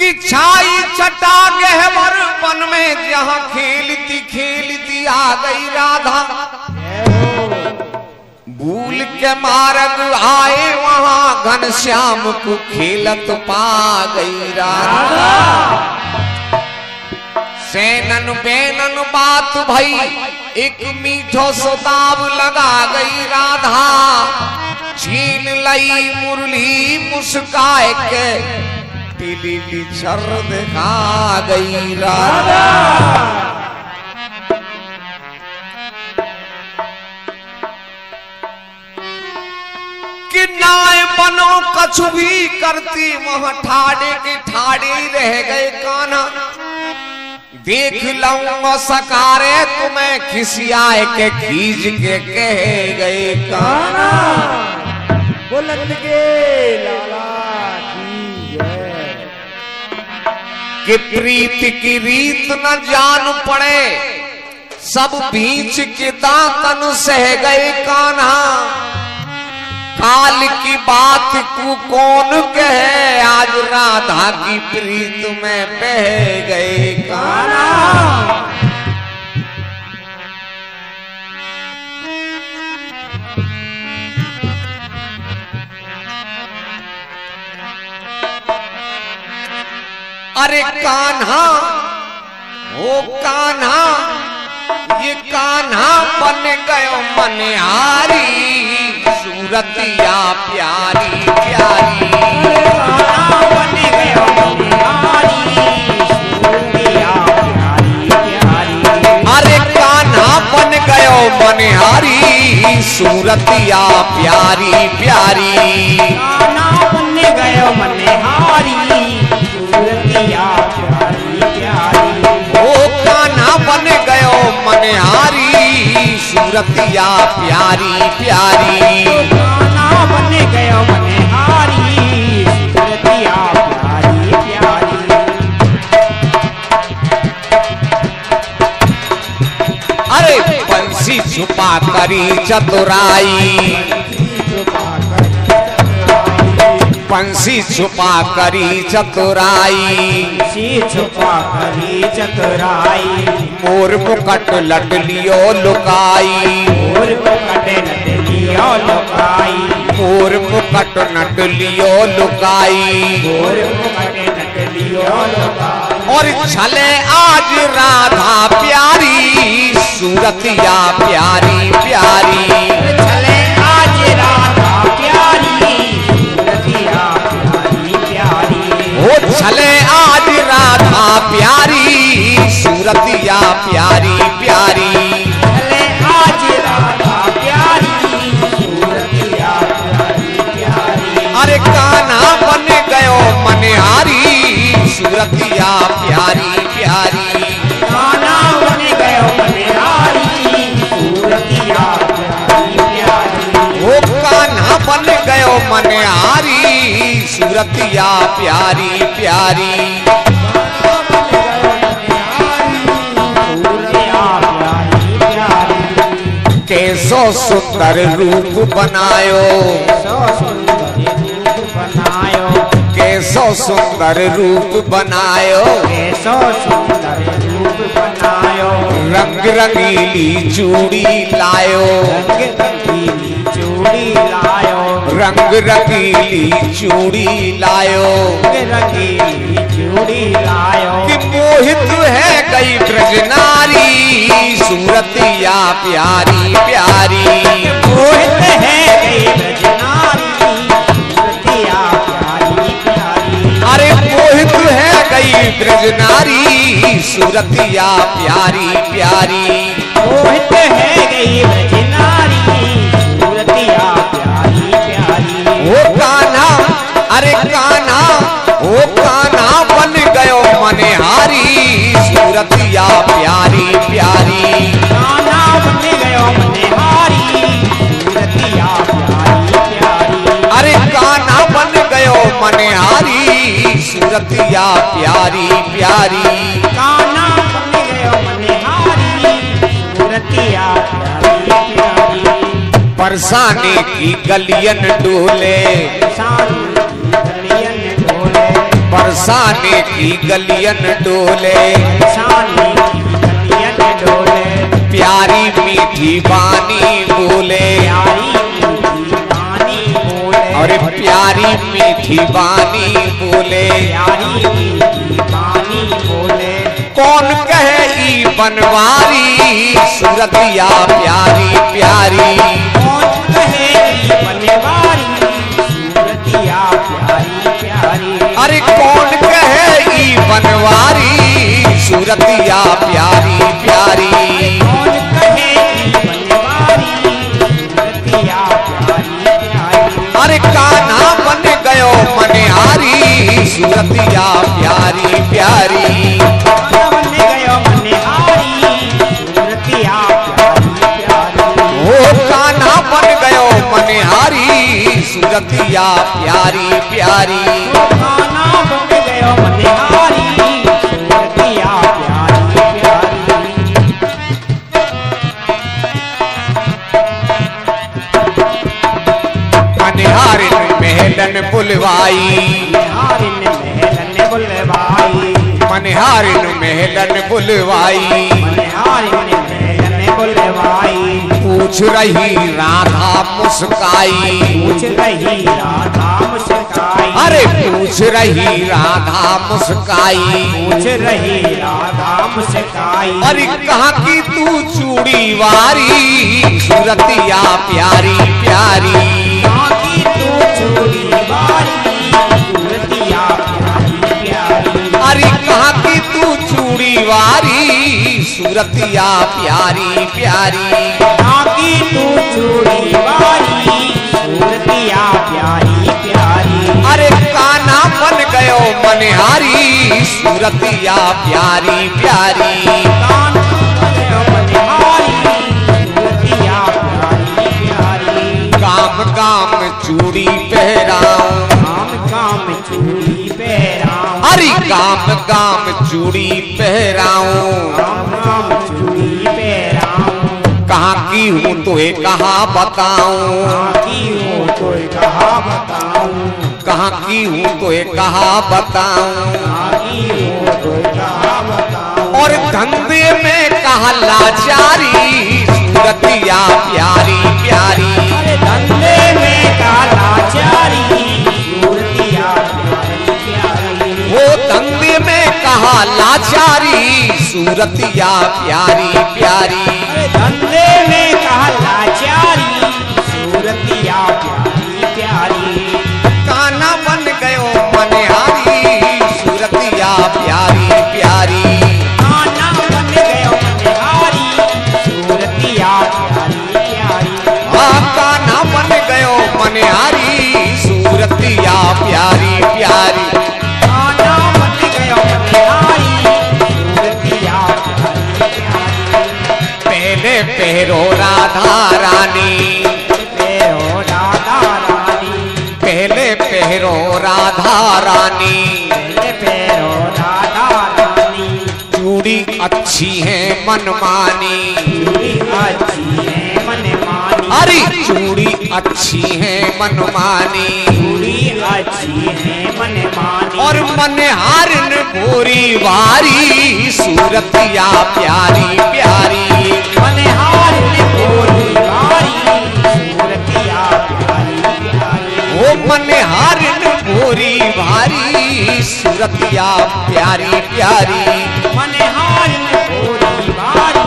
कि छाई छटा गहवर वन में जहां खेलती आ गई राधा। भूल के मार्ग आए वहां घनश्याम को खेलत पा गई राधा। सैनन बैनन बात भई एक मीठो सुताब लगा गई राधा। छीन लई मुरली मुस्काए के पीली छर दिखा गई राधा। कि नाय बनो कछु भी करती वहां ठाड़े के ठाड़े रह गए कान्हा। देख लूंगा सकारे तुम्हें खिसियाए के खींच के कह गए कान्हा। बुलंद के लाला की जय। कि प्रीत की रीत न जान पड़े सब बीच के दातन सह गए कान्हा। काल की बात को कौन कहे आज राधा की प्रीत में बह गए कान्हा। अरे कान्हा ओ कान्हा ये कान्हा बन गयो मनिहारी। सूरतिया प्यारी प्यारी कान्हा बन गयो मनिहारी। सूरतिया प्यारी प्यारी। अरे कान्हा बन गयो मनिहारी। सूरतिया प्यारी प्यारी। कान्हा बन गयो मनिहारी। सूरतिया प्यारी प्यारी। ओ कान्हा बन गयो मनिहारी। सूरतिया प्यारी प्यारी। कान्हा बन गयो मनिहारी। सूरतिया प्यारी प्यारी। अरे बंसी छुपा करी चतुराई। बंसी छुपा करी चतुराई। छुपा करी चतुराई। मोर मुकट लट लियो लुकाई। मोर मुकट लट लियो लुकाई। मोर मुकट नट लियो लुकाई। मोर मुकट लट लियो लुकाई। और छले आज राधा प्यारी। सूरतिया प्यारी प्यारी। चले आज राधा प्यारी। सूरतिया प्यारी प्यारी। ओ छले आज राधा प्यारी। सूरतिया प्यारी प्यारी। चले आज राधा प्यारी। सूरतिया प्यारी प्यारी। अरे कान्हा बन गयो मनिहारी। सूरतिया प्यारी प्यारी। कान्हा बन गयो मनिहारी। सूरतिया प्यारी प्यारी। ओ कान्हा बन गयो मनिहारी। सूरतिया प्यारी प्यारी। कैसो सुंदर रूप बनायो। कैसो सुंदर रूप बनायो। कैसो सुंदर रूप बनायो। रंग रंगीली चूड़ी लायो। रंग रंगीली चूड़ी लायो। रंग रंगीली चूड़ी लायो। रंग रंगीली चूड़ी लायो। कि मोहित है गई ब्रज नारी। सूरतिया प्यारी प्यारी। मोहित है गई ब्रज नारी। सूरतिया प्यारी प्यारी। अरे मोहित है गई ब्रज नारी। सूरतिया प्यारी प्यारी। मोहित है गई ब्रज नारी। सूरतिया प्यारी प्यारी। ओ कान्हा अरे कान्हा ओ कान्हा बन गयो मनिहारी। सूरतिया प्यारी प्यारी। कान्हा बन गयो मनिहारी। सूरतिया प्यारी प्यारी। अरे कान्हा बन गयो मनिहारी। सूरतिया प्यारी प्यारी। कान्हा बन गयो मनिहारी। सूरतिया प्यारी प्यारी। बरसाने की गलियन डोले। गलियन डोले। बरसाने की गलियन डोले, बरसाने की गलियन डोले, प्यारी मीठी बानी बोले, प्यारी मीठी बानी बोले, और प्यारी मीठी बानी बोले। प्यारी मीठी बानी बोले, कौन कहे ई बनवारी सूरतिया प्यारी प्यारी। कौन कहे ई बनवारी सूरतिया प्यारी प्यारी। अरे कौन कहे ई बनवारी सूरतिया प्यारी प्यारी। कौन कहे ई बनवारी सूरतिया प्यारी प्यारी। अरे कान्हा बन गयो मनिहारी सूरतिया प्यारी प्यारी। कान्हा बन गयो मनिहारी सूरतिया प्यारी प्यारी। ओ कान्हा बन गयो मनिहारी सूरतिया प्यारी प्यारी। कान्हा बन गयो मनिहारी सूरतिया प्यारी प्यारी। मनिहारिन महलन बुलवाई, मनिहारिन महलन बुलवाई, मनिहारिन महलन बुलवाई। मनिहारिन महलन बुलवाई। पूछ रही राधा मुस्काई, पूछ रही राधा मुस्काई। अरे पूछ रही राधा मुस्काई। पूछ रही राधा मुस्काई। अरे कहाँ की तू चूड़ी वारी सूरतिया प्यारी प्यारी। कहाँ की तू चूड़ी वारी सूरतिया प्यारी प्यारी। अरे कहाँ की तू चूड़ी वारी सूरतिया प्यारी प्यारी। कहाँ की तू चूड़ी वारी सूरतिया प्यारी प्यारी। अरे कान्हा बन गयो मनिहारी सूरतिया प्यारी प्यारी। कान्हा बन गयो मनिहारी सूरतिया प्यारी प्यारी। काम काम चूड़ी पहराऊं, काम काम चूड़ी पहराऊं। अरे काम काम चूड़ी पहराऊं। काम काम चूड़ी पहराऊं। कहाँ की हूँ तुहे कहाँ बताऊं। कहाँ की हूँ तो कहाँ बताऊं। कहाँ की हूँ तुहे कहाँ बताऊं। कहाँ की हूँ तो कहाँ बताऊं। और धंधे में कहा लाचारी सूरतिया प्यारी प्यारी। अरे धंधे में कालाचारी सूरतिया प्यारी प्यारी। वो धंधे में कहा लाचारी सूरतिया प्यारी प्यारी। अरे धंधे में कालाचारी सूरतिया प्यारी प्यारी। कान्हा बन गयो मनिहारी सूरतिया प्यारी प्यारी। कान्हा बन गयो मनिहारी सूरतिया प्यारी प्यारी। कान्हा बन गयो मनिहारी सूरतिया प्यारी प्यारी। कान्हा बन गयो मनिहारी सूरतिया प्यारी प्यारी। पहले पहरो राधा रानी, पैरो राधा रानी। पहले पहरो राधा रानी। पहले पैरो राधा रानी। चूड़ी अच्छी है मनमानी, चूड़ी अच्छी है मनमानी। अरे चूड़ी अच्छी है मनमानी। चूड़ी अच्छी है मनमानी। और मनहारिन भूरी वारी सूरतिया प्यारी प्यारी। मनहारिन भूरी वारी सूरतिया प्यारी प्यारी। वो मनहारिन भूरी वारी सूरतिया प्यारी प्यारी। मनहारिन भूरी वारी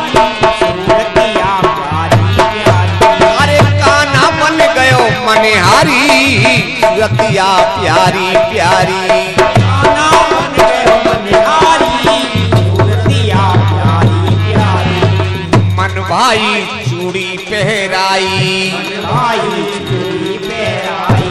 सूरतिया प्यारी प्यारी। अरे कान्हा बन गयो मनिहारी सूरतिया प्यारी प्यारी। कान्हा बन गयो मनिहारी सूरतिया प्यारी प्यारी। मन भाई चूड़ी पहराई, भाई चूड़ी पहराई।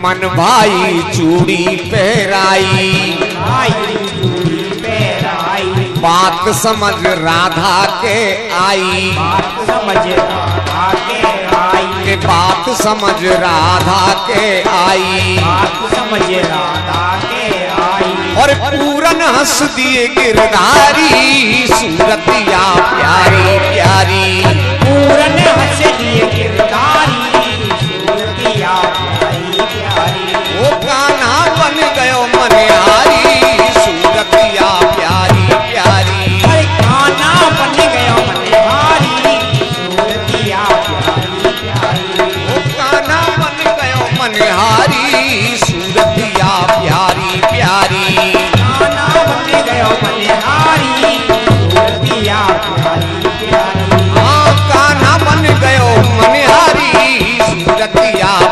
मन भाई चूड़ी पहराई। भाई चूड़ी पहराई। बात समझ राधा के आई, बात समझ राधा के आई। के बात समझ राधा के आई। बात समझ राधा के आई। और पूरन हंस दिए गिरधारी सूरतिया प्यारी प्यारी। पूरन हंस दिए गिरधारी सूरतिया प्यारी प्यारी। वो कान्हा बन गयो मनिहारी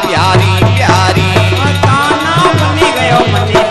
प्यारी प्यारी काना बनी गयो मने